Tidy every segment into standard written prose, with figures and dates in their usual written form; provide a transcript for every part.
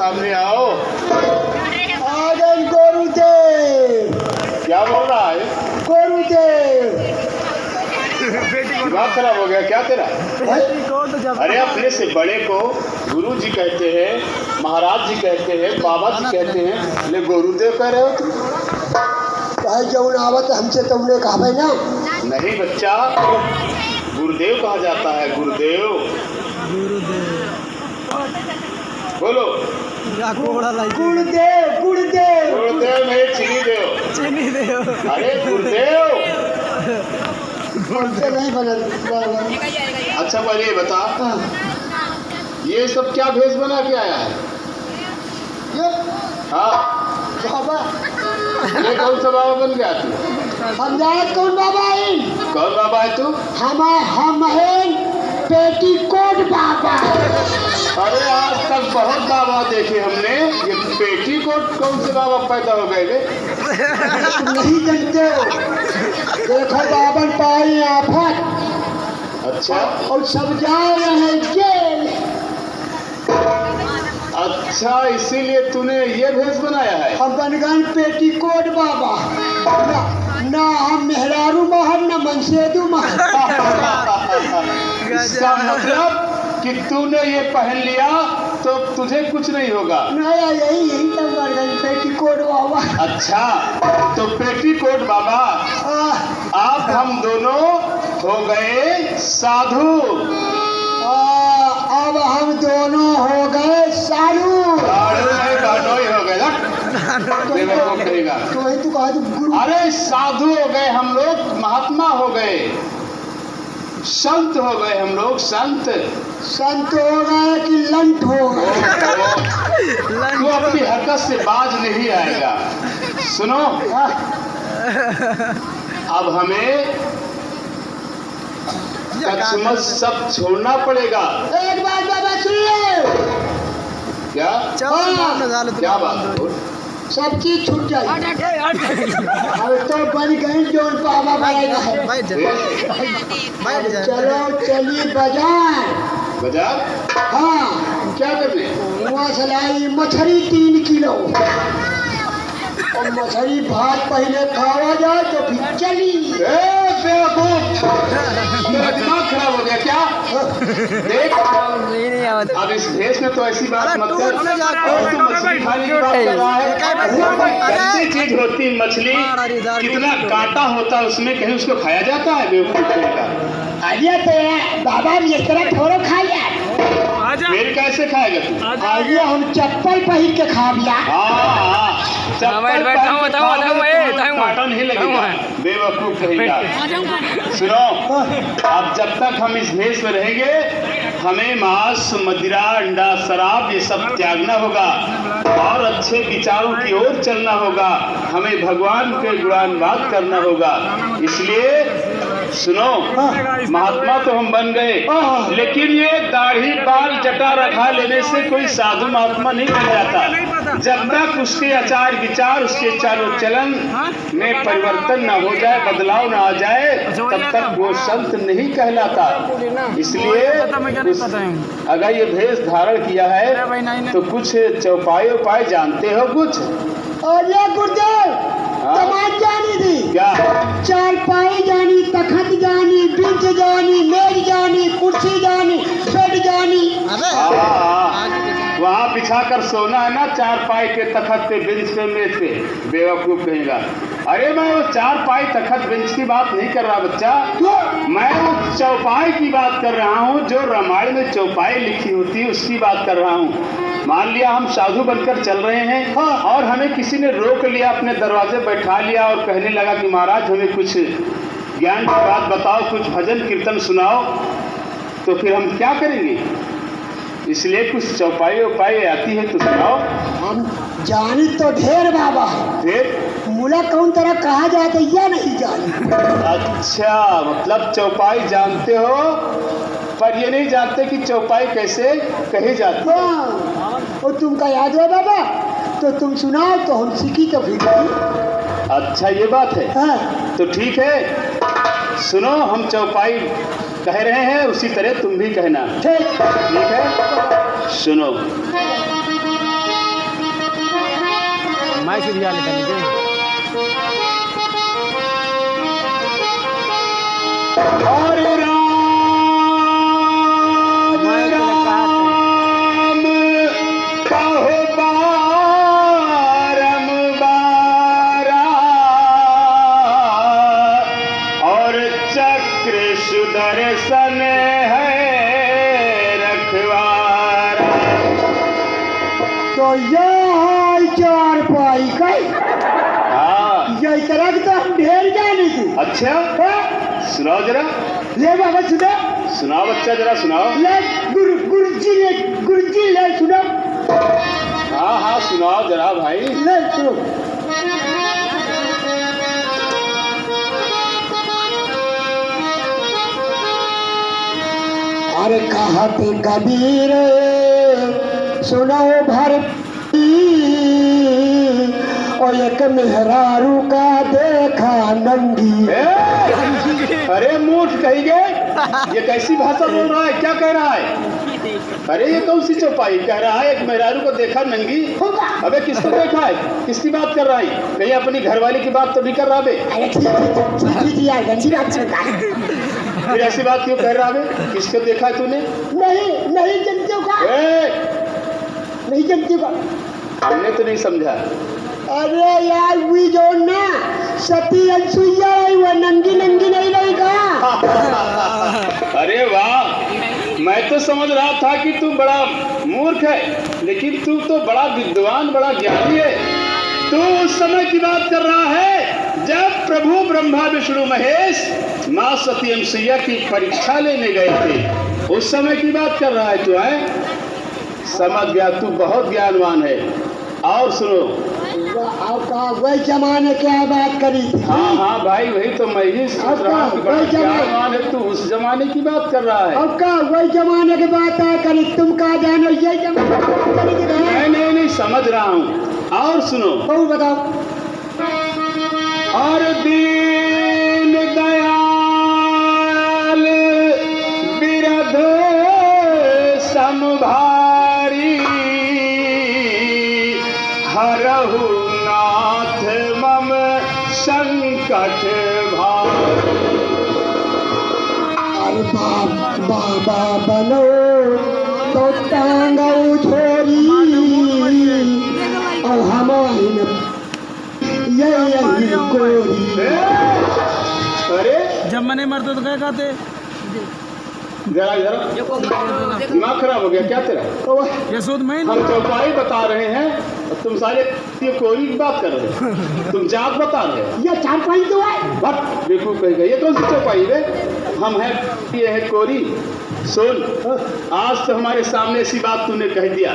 सामने आओ। गुरुदेव। क्या बोल रहा है? गुरुदेव। दिमाग खराब हो गया क्या तेरा? अरे अपने से बड़े को गुरु जी कहते हैं, महाराज जी कहते हैं, बाबा जी कहते हैं, ले गुरुदेव कह रहे हो तुम? जौन आवत हमसे तुमने कहा ना। नहीं बच्चा, गुरुदेव कहा जाता है। गुरुदेव बोलो। गुरुदेव गुरुदेव गुरुदेव नहीं, चीनी देव। अरे गुरुदेव नहीं बना। अच्छा पहले ये बता, ये सब क्या भेष बना के आया है? हाँ, बाबा ये कौन सा बाबा बन गया तू? हम जानत कौन बाबा है? कौन बाबा है तू? हम हैं पेटीकोट बाबा। अरे आज तक बहुत बाबा देखे हमने, ये पेटीकोट कौन से बाबा पैदा हो गए रे? नहीं जानते हो? देखो बाबन पाई आफत। अच्छा, और सब जा रहे हैं जेल। अच्छा इसीलिए तूने ये भेष बनाया है? हम बन गए पेटीकोट बाबा। ना हम मेहरारू महर न मनसेदू महर। इसका मतलब कि तूने ये पहन लिया तो तुझे कुछ नहीं होगा। नहीं, यही तो बन गए पेटीकोट बाबा। अच्छा तो पेटीकोट बाबा, आप हम दोनों हो गए साधु। अब हम दोनों हो गए साधु। हो गए ना? तो वही तो कहा गुरु। अरे साधु हो गए हम लोग, महात्मा हो गए, संत हो गए हम लोग। संत हो गए कि लंट हो गए? तू अपनी हरकत से बाज नहीं आएगा। सुनो, अब हमें कचमच सब छोड़ना पड़ेगा। एक बात बाबा सुन लो। क्या क्या बात? सब चीज छूट जाएगी। अब तो बन गए जो बाबा बनाएगा है। चलो चलिए बाजार। हाँ, क्या करने? वहाँ से लाई मछली 3 किलो और मछली भात पहले खावा जाए तो फिर चली। मेरा दिमाग खराब हो गया क्या? देख, अब इस भेष में तो ऐसी बात मत कर। तू मछली खाने की बात कर रहा है? कैसी चीज होती मछली? कितना कांटा होता है उसमें, कहीं उसको खाया जाता है? बेवकूफ का आइए तो बाबा इस तरह थोड़ा खाया। फिर कैसे खाएगा तू? आइए हम चप्पल पहन के खा लिया। चप्पल कांटा नहीं लगेगा, बेवकूफ कहेगा। सुनो, अब जब तक हम इस भेष में रहेंगे, हमें मांस, मदिरा, अंडा, शराब ये सब त्यागना होगा और अच्छे विचारों की ओर चलना होगा। हमें भगवान के गुणानुवाद करना होगा। इसलिए सुनो, महात्मा तो हम बन गए, लेकिन ये दाढ़ी बाल जटा रखा लेने से कोई साधु महात्मा नहीं बन जाता। जब तक उसके आचार विचार, उसके चालो चलन में परिवर्तन न हो जाए, बदलाव न आ जाए, तब तक वो संत नहीं कहलाता। इसलिए अगर ये भेष धारण किया है तो कुछ चौपाई उपाय जानते हो कुछ? और ये गुरुदेव तमाम जानी थी क्या? चारपाई जानी, तखत जानी, बेंच जानी, मेज जानी, कुर्सी जानी, बेड जानी। वहाँ बिछा कर सोना है ना, चारपाई के, तखत पे, बेंच पे, मेज पे। बेवकूफ कहेगा। अरे मैं वो चारपाई तखत बेंच की बात नहीं कर रहा बच्चा, मैं वो चौपाई की बात कर रहा हूँ जो रामायण में चौपाई लिखी होती है, उसकी बात कर रहा हूँ। मान लिया हम साधु बनकर चल रहे हैं और हमें किसी ने रोक लिया, अपने दरवाजे बैठा लिया और कहने लगा कि महाराज हमें कुछ ज्ञान की बात बताओ, कुछ भजन कीर्तन सुनाओ, तो फिर हम क्या करेंगे? इसलिए कुछ चौपाई उपाई आती है तो सुनाओ। हम जानी तो ढेर बाबा है, फिर मुला कौन तरह कहा जाए तो यह नहीं जानी। अच्छा, मतलब चौपाई जानते हो पर ये नहीं जानते कि चौपाई कैसे कही जाती है। और तुमका याद है बाबा, तो तुम सुनाओ तो हम सीखी तो फिर। अच्छा ये बात है। तो ठीक है, सुनो, हम चौपाई कह रहे हैं उसी तरह तुम भी कहना। ठीक है, सुनो। भाई सूर्या लेते हैं और राम राम कहो बारंबारा और चक्र सुदर्शन है रखवारा। तो ये है चार पाई कई हाँ ये तरह तो हम ढेर जाने की अच्छा हाँ? सुनाओ जरा, ले बाबा सुनो, सुनाओ बच्चा जरा सुनाओ। ले गुरुजी ले सुनो, हाँ हाँ सुनाओ जरा भाई। ले सुनो। अरे कहते कबीर सुनो भरती और एक मेहरारू का देखा नंगी। अरे मूठ कही गए, ये कैसी भाषा बोल रहा है, क्या कह रहा है? अरे ये कौन सी चौपाई कह रहा है? एक मेहरारू को देखा नंगी। अबे किसको देखा है, किसकी बात कर रहा है? कहीं अपनी घरवाली की बात तो नहीं कर रहा बे? फिर ऐसी बात क्यों कह रहा है? किसको देखा है तूने? नहीं जनते का, नहीं जनते का। हमने तो नहीं समझा। अरे यार वी जो ना सती अनसुईया वो नंगी नहीं रहेगा। अरे वाह, मैं तो समझ रहा था कि तू बड़ा मूर्ख है, लेकिन तू तो बड़ा विद्वान, बड़ा ज्ञानी है। तू उस समय की बात कर रहा है जब प्रभु ब्रह्मा विष्णु महेश माँ सती अनसुईया की परीक्षा लेने गए थे, उस समय की बात कर रहा है तू है? समझ गया, तू बहुत ज्ञानवान है। और सुनो, आपका वही जमाने क्या बात करी थी? हाँ हाँ भाई वही तो मैं ही सोच रहा हूँ कि बड़ा ज्ञानवान है तू, उस जमाने की बात कर रहा है। आपका वही जमाने की बात है करी, तुम कहा जानो ये जमाने की बात करी थी? नहीं समझ रहा हूँ। और सुनो, बहुत बताओ। और दीन दयाल बिरध समभारी हरहु नाथ मम संकट भारी। अरे बाबा बनो तो टांगो छोरी और हमारी यही गोरी। अरे जब मैंने मरते तो क्या कहते? जरा दिमाग खराब हो गया क्या तेरा? यशोद मैं हम चौपाई बता रहे हैं और तुम सारे ये कोरी की बात कर रहे हो, तुम जात बता रहे हो। ये चार पाई तो है बट देखो कहेगा ये कौन सी चौपाई है? हम है ये है कोरी। सुन, आज तो हमारे सामने ऐसी बात तूने कह दिया,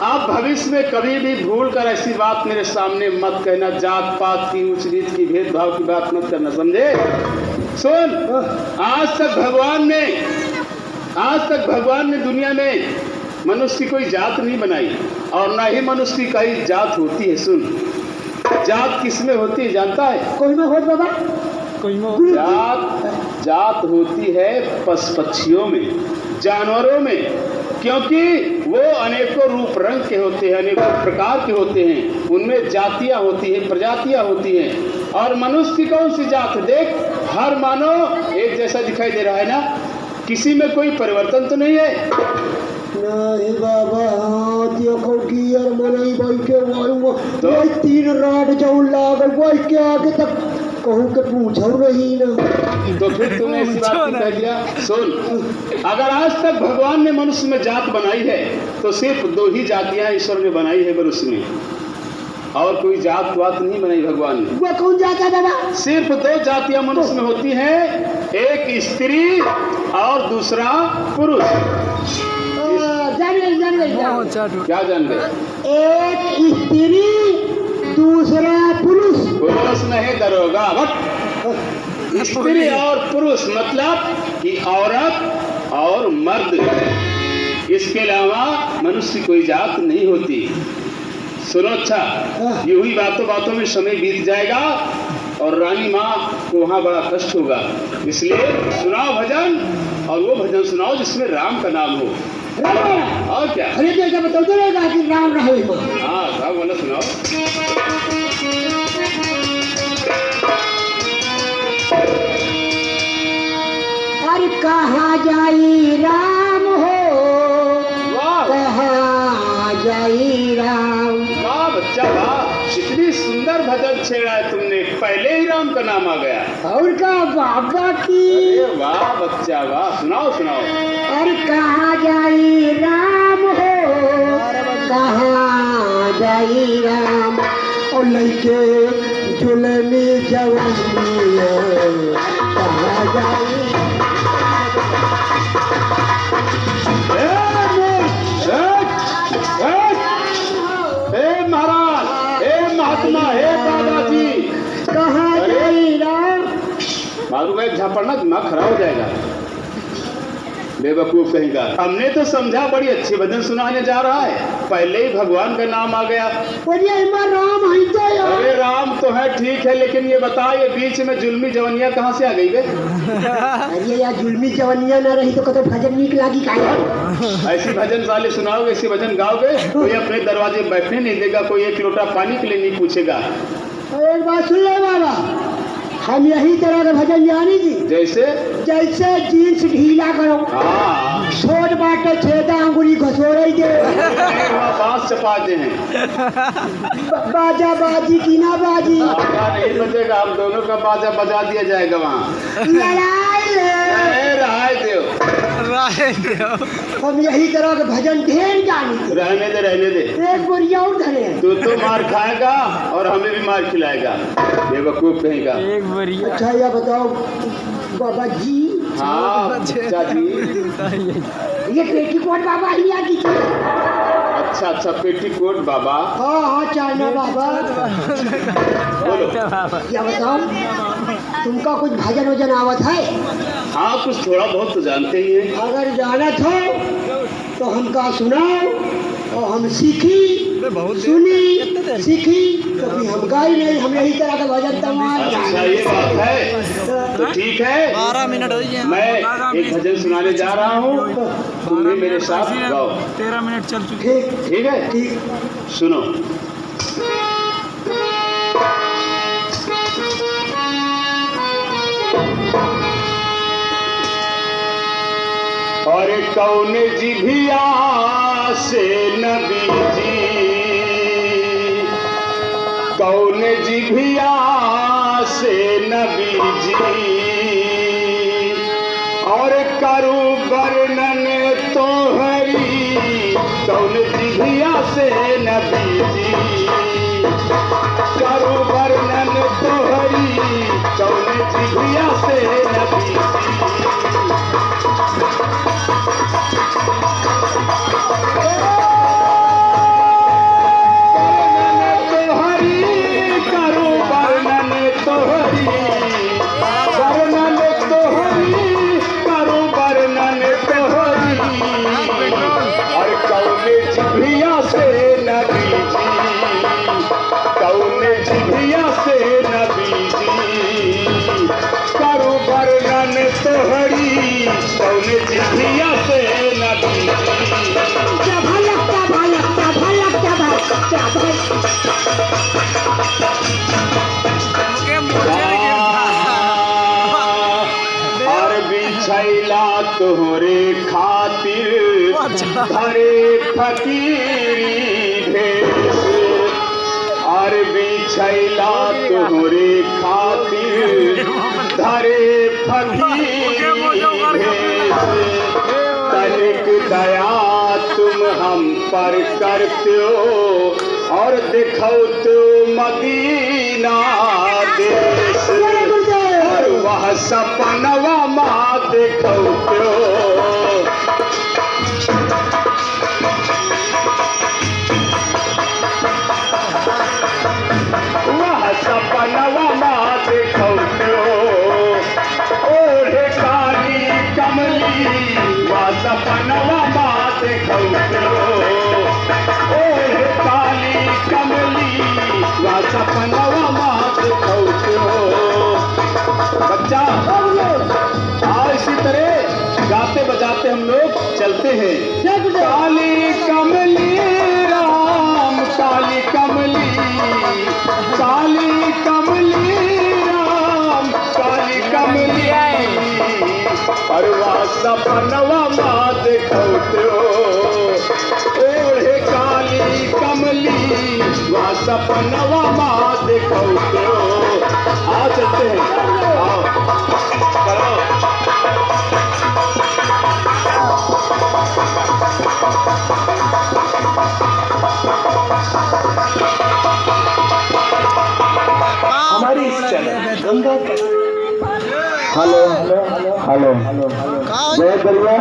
आप भविष्य में कभी भी भूल कर ऐसी बात मेरे सामने मत कहना। जात पात की, ऊंच नीच की, भेदभाव की बात मत करना, समझे? सुन, आज तक भगवान ने दुनिया में मनुष्य की कोई जात नहीं बनाई और ना ही मनुष्य की कई जात होती है। सुन, जात किसमें होती है जानता है? कोई में हो बाबा, जात होती है पशु पक्षियों में, जानवरों में, क्योंकि वो अनेकों रूप रंग के होते हैं, अनेकों प्रकार के होते हैं, उनमें जातियां होती हैं, प्रजातियां होती हैं। और मनुष्य की कौन सी जात है? देख, हर मानव एक जैसा दिखाई दे रहा है ना, किसी में कोई परिवर्तन तो नहीं है। नहीं बाबा, देखो गियर मनई बैठे तो? वही 3 रात जाऊं लागल वही के आगे तक कहूँ के पूछो नहीं ना। तो फिर तूने इसी बात को कह दिया। सुन, अगर आज तक भगवान ने मनुष्य में जात बनाई है तो सिर्फ 2 ही जातियां ईश्वर ने बनाई है मनुष्य में, और कोई जात वात नहीं बनाई भगवान ने। वो कौन जाता है बाबा? सिर्फ 2 जातियां मनुष्य में होती हैं, एक स्त्री और दूसरा पुरुष। जान गई क्या जान गए? एक स्त्री दूसरा पुरुष। पुरुष नहीं दरोगा, स्त्री और पुरुष मतलब कि औरत और मर्द, इसके अलावा मनुष्य की कोई जात नहीं होती। सुनो, अच्छा यूं ही बातों में समय बीत जाएगा और रानी माँ को वहाँ बड़ा कष्ट होगा, इसलिए सुनाओ भजन, और वो भजन सुनाओ जिसमें राम का नाम हो। राम और क्या? अरे जैसा बताते रहेगा कि राम रहे माँ हाँ साहब बोला सुनाओ। अरे कहाँ जाई राम हो, वाह कहाँ जाई राम। वाह बच्चा वाह, इतनी सुंदर भजन छेड़ा है तुमने, पहले ही राम का नाम आ गया। और का बाबा की। अरे वाह बच्चा वाह, सुनाओ सुनाओ। अरे कहाँ जाई राम हो, कहाँ जाई राम। और लइके जुलमी जवानी कहाँ जाई। हे महाराज, हे महात्मा, हे दादाजी, कहाँ जाई राम। मालूम का एक झापड़ना दिमाग खराब हो जाएगा। बेवकूफ कहेगा, हमने तो समझा बड़ी अच्छी भजन सुनाने जा रहा है, पहले ही भगवान का नाम आ गया। राम है तो यार। अरे राम तो है ठीक है, लेकिन ये बता ये बीच में जुल्मी जवनिया कहाँ से आ गई बे? अरे यार जुल्मी जवनिया ना रही तो कतो भजन नीक लागी का। ऐसी भजन साले सुनाओगे, ऐसी भजन गाओगे, कोई अपने दरवाजे बैठने नहीं देगा, कोई एक लोटा पानी के लिए नहीं पूछेगा। एक बात सुन ले बाबा, हम यही तरह का भजन जानी थी। जैसे जैसे जीन्स ढीला करो, हाँ छोट बाटे छेदा अंगुली घसोड़े दे, बांस चपाते हैं। बाजा बाजी की ना बाजी, बाजा नहीं बजेगा, हम दोनों का बाजा बजा दिया जाएगा वहाँ। लड़ाई ले। राय देव, हम यही तरह के भजन ढेर जानी थी। रहने दे रहने दे, एक बोरिया और धरे। तू तो मार खाएगा और हमें भी मार खिलाएगा, बेवकूफ कहेगा। अच्छा यह बताओ बाबा जी। हाँ बच्चा जी, ये पेटीकोट बाबा ही आ की। अच्छा अच्छा पेटीकोट बाबा। हाँ हाँ चाइना बाबा। बोलो। क्या बताओ तुमका कुछ भजन वजन आवत है? हाँ कुछ थोड़ा बहुत तो जानते ही हैं। अगर जानत हो तो हमका सुनाओ और हम सीखी सुनी सीखी, तो फिर हम गाई नहीं, हम यही तरह का भजन तमाम। अच्छा ये बात है, तो ठीक है 12 मिनट हो गए, मैं एक भजन सुनाने जा रहा हूँ, तुम भी मेरे साथ गाओ। 13 मिनट चल चुके। ठीक है, ठीक। सुनो। और कौन जिभिया से नबी जी, कौन जिभिया से नबी जी, और करू वर्णन तोहरी, कौन जिभिया से नबी जी, करू वर्णन तोहरी, कौन जिभिया से नबी जी। और बिछैला तोहरे खातिर धरे फकीरी भेष, और बिछैला तोहरे खातिर धरे फकीरी भेष, तनिक दया तुम हम पर करते हो और दिखो तो मदीना देश, और वह सपनवा माँ देखो तो, वह सपनवा माँ देखो तो, ओढ़े काली कमली, वह सपनवा माँ देखो तो, ओढ़े काली कमली, वह सपनवा माँ देखो तो। बच्चा, हाँ इसी तरह गाते बजाते हम लोग चलते हैं। जग दे। काली कमली राम काली कमली, काली कमली राम काली कमली, परवा सपनवा माँ देखौते ओढ़े काली कमली, वह सपनवा माँ देखौते। आ चलते हैं, आओ करो। हमारी इस channel Ganga hello hello hello जय बलिया।